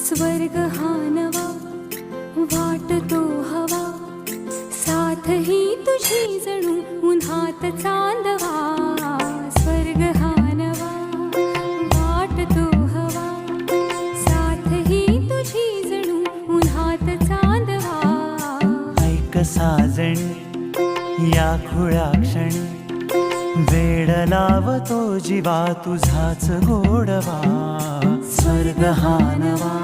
स्वर्ग हा नवा वाटतो हवा, साथ ही तुझी जणू उन्हात चांदवा. स्वर्ग हा नवा वाटतो हवा, साथ ही तुझी जणू उन्हात चांदवा. ऐक साजणी या खुळ्या क्षणी, वेड लावतो जीवा तुझाच गोडवा. स्वर्ग हा नवा